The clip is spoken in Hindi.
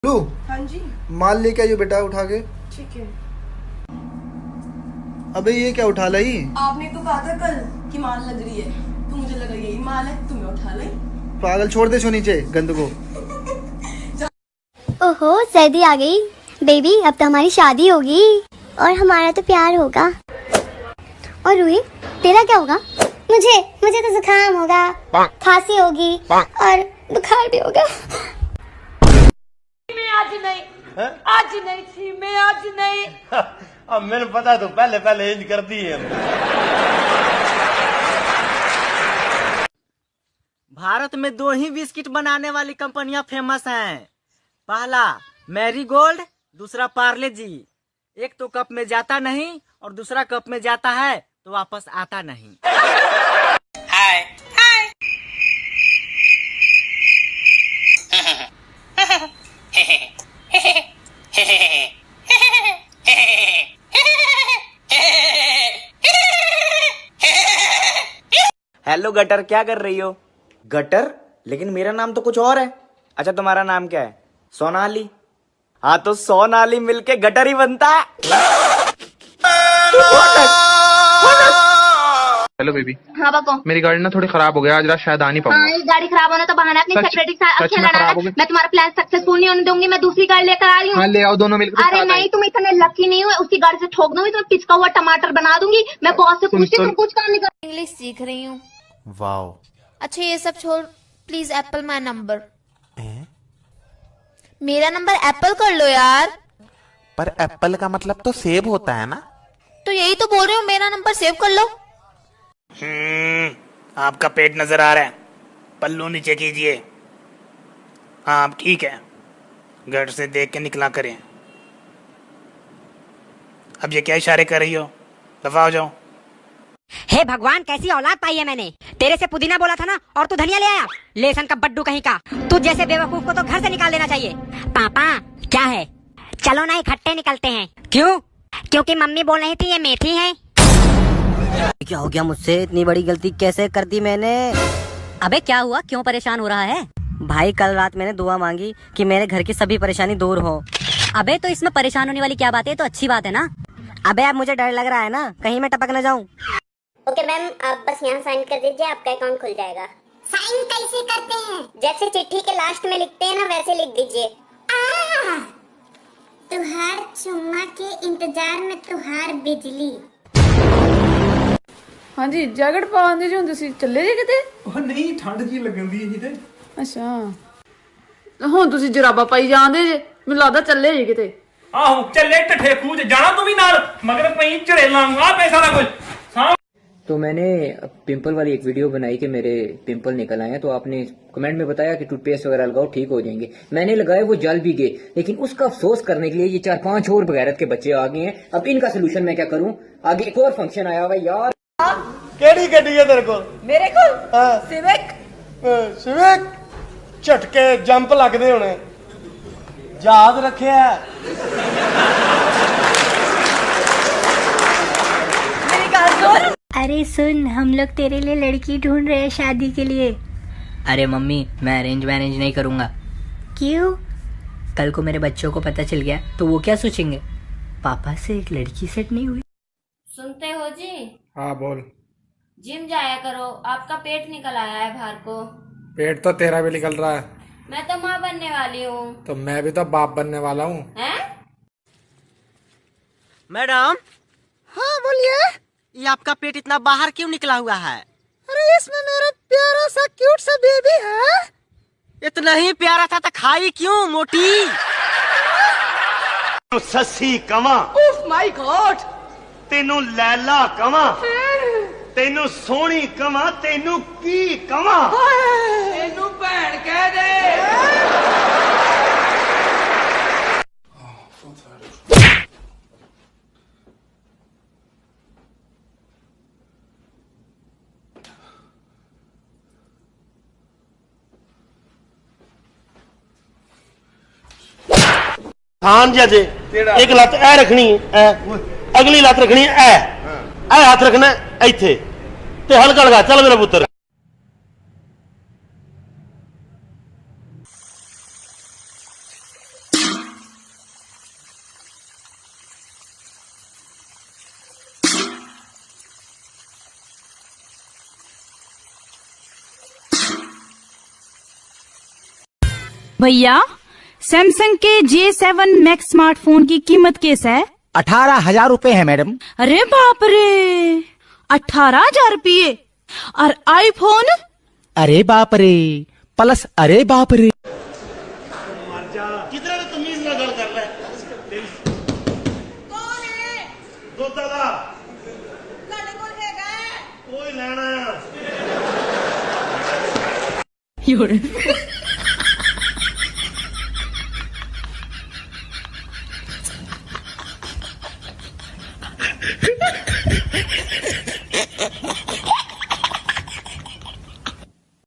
लू। हाँ जी। माल लेके आइयो बेटा उठा के। ठीक है। अबे ये क्या उठा लाई? आपने तो कहा था कल कि माल लग रही है, तो मुझे लगा यही माल है, तुम्हें उठा लाई। पागल, छोड़ दे सो नीचे गंद को। ओहो सर्दी आ गई बेबी, अब तो हमारी शादी होगी और हमारा तो प्यार होगा। और रूही तेरा क्या होगा? मुझे तो जुकाम होगा, खांसी होगी और बुखार भी होगा। मैं आज नहीं है? आज नहीं थी मैं, आज नहीं। अब मैंने पता तो पहले पहले इंज कर दी है। भारत में दो ही बिस्किट बनाने वाली कंपनियां फेमस हैं। पहला मैरी गोल्ड, दूसरा पार्ले जी। एक तो कप में जाता नहीं और दूसरा कप में जाता है तो वापस आता नहीं। हाय हाय। हेलो गटर, क्या कर रही हो? गटर? लेकिन मेरा नाम तो कुछ और है। अच्छा तुम्हारा नाम क्या है? सोनाली। हाँ तो सोनाली मिलके गटर ही बनता है। Hello baby. हाँ पापा। मेरी गाड़ी ना थोड़ी खराब हो गया, आज रात शायद आ नहीं पाऊंगा। हाँ, ये गाड़ी खराब होना तो बहाना है, अपनी सेक्रेटरी के साथ खेलना खराब हो है। गई। मैं तुम्हारा प्लान सक्सेसफुल नहीं होने दूंगी, मैं दूसरी गाड़ी लेकर आ रही हूँ। हाँ ले आओ, दोनों मिलकर। अरे नहीं, तुम इतने लकी नहीं हुए, उसी गाड़ी से ठोक दूंगी, तुम्हें पिचका हुआ टमाटर बना दूंगी। मैं बॉस से पूछती हूँ, तुम कुछ काम नहीं कर। इंग्लिश सीख रही हूँ। वाओ। अच्छा ये सब छोड़, प्लीज एप्पल माय नंबर। मेरा नंबर एप्पल कर लो यार। पर एप्पल का मतलब तो सेब होता है ना? तो यही तो बोल रही हूँ, मेरा नंबर सेव कर लो। आपका पेट नजर आ रहा है, पल्लू नीचे कीजिए। हाँ अब ठीक है, घर से देख के निकला करें। अब ये क्या इशारे कर रही हो? दफा हो जाओ। हे भगवान, कैसी औलाद पाई है मैंने। तेरे से पुदीना बोला था ना और तू धनिया ले आया। लेसन का बड्डू कहीं का। तू जैसे बेवकूफ को तो घर से निकाल देना चाहिए। पापा क्या है? चलो ना इकट्ठे निकलते हैं। क्यों? क्योंकि मम्मी बोल रही थी ये मेथी है। क्या हो गया मुझसे? इतनी बड़ी गलती कैसे कर दी मैंने? अबे क्या हुआ, क्यों परेशान हो रहा है? भाई कल रात मैंने दुआ मांगी कि मेरे घर की सभी परेशानी दूर हो। अबे तो इसमें परेशान होने वाली क्या बात है, तो अच्छी बात है ना। अबे अब मुझे डर लग रहा है ना, कहीं मैं टपक न जाऊं। ओके मैम, आप बस यहाँ साइन कर दीजिए, आपका अकाउंट खुल जाएगा। साइन कैसे करते हैं? जैसे चिट्ठी के लास्ट में लिखते हैं ना, वैसे लिख दीजिए। तुहार चुम्मा के इंतजार में तुहार बिजली। हाँ जी, जैकेट पा दी जी, तुसी चले जे किते? ਉਹ ਨਹੀਂ ਠੰਡ ਜੀ ਲੱਗਣ ਦੀ ਸੀ ਤੇ। ਅੱਛਾ ਹੁਣ ਤੁਸੀਂ ਜਰਾਬਾ ਪਾਈ ਜਾਂਦੇ ਜੇ, ਮੈਨੂੰ ਲੱਗਦਾ ਚੱਲੇ ਜੇ ਕਿਤੇ। ਆਹੋ ਚੱਲੇ ਢੱਠੇ ਖੂਹ ਚ ਜਾਣਾ ਤੂੰ ਵੀ ਨਾਲ, ਮਗਰ ਪਈ ਝੜੇਲਾਂ ਆ ਪੈਸਾ ਦਾ ਕੁਝ। तो मैंने पिंपल वाली एक वीडियो बनाई कि मेरे पिंपल निकल आए हैं, तो आपने कमेंट में बताया कि टूथपेस्ट वगैरह लगाओ ठीक हो जाएंगे। मैंने लगाए, वो जल भी गए, लेकिन उसका अफसोस करने के लिए ये 4-5 और बगैरत के बच्चे आ गए हैं। अब इनका सोल्यूशन मैं क्या करूं? आगे एक और फंक्शन आया हुआ यार। केड़ी गड्डी है तेरे को? मेरे को सिविक। सिविक झटके जंप लगदे होने, याद रखिया। मेरी गाल सुन। अरे सुन, हम लोग तेरे लिए लड़की ढूंढ रहे हैं शादी के लिए। अरे मम्मी, मैं अरेंज मैरेज नहीं करूंगा। क्यों? कल को मेरे बच्चों को पता चल गया तो वो क्या सोचेंगे? पापा से एक लड़की सेट नहीं हुई। सुनते हो जी? हाँ बोल। जिम जाया करो, आपका पेट निकल आया है बाहर को। पेट तो तेरा भी निकल रहा है। मैं तो माँ बनने वाली हूँ। तो मैं भी तो बाप बनने वाला हूँ। हैं? मैडम। हाँ बोलिए। ये आपका पेट इतना बाहर क्यों निकला हुआ है? अरे इसमें मेरा प्यारा सा क्यूट सा बेबी है। इतना ही प्यारा था तो खाई क्यों मोटी? सस्सी कवा। Oh my God. तेनू लैला कवा, तेनू सोहनी कवा, तेनू की कवा? तेनू भैन कह दे। थान जे एक लत ए रखनी है, अगली लत रखनी है ए हाथ रखना इत्थे ते हल्का लगा। चल मेरा पुत्र। भैया सैमसंग के J7 मैक्स स्मार्टफोन की कीमत कैसा है? 18,000 रुपए है मैडम। अरे बाप रे, 18,000 रुपये। और आईफोन? अरे बाप रे प्लस अरे बाप रे। कितना तो तमीज ना गल कर ले। कौन है? दुध दा ਤੁਹਾਡੇ ਕੋਲ ਹੈਗਾ ਹੈ? कोई लेना है। योर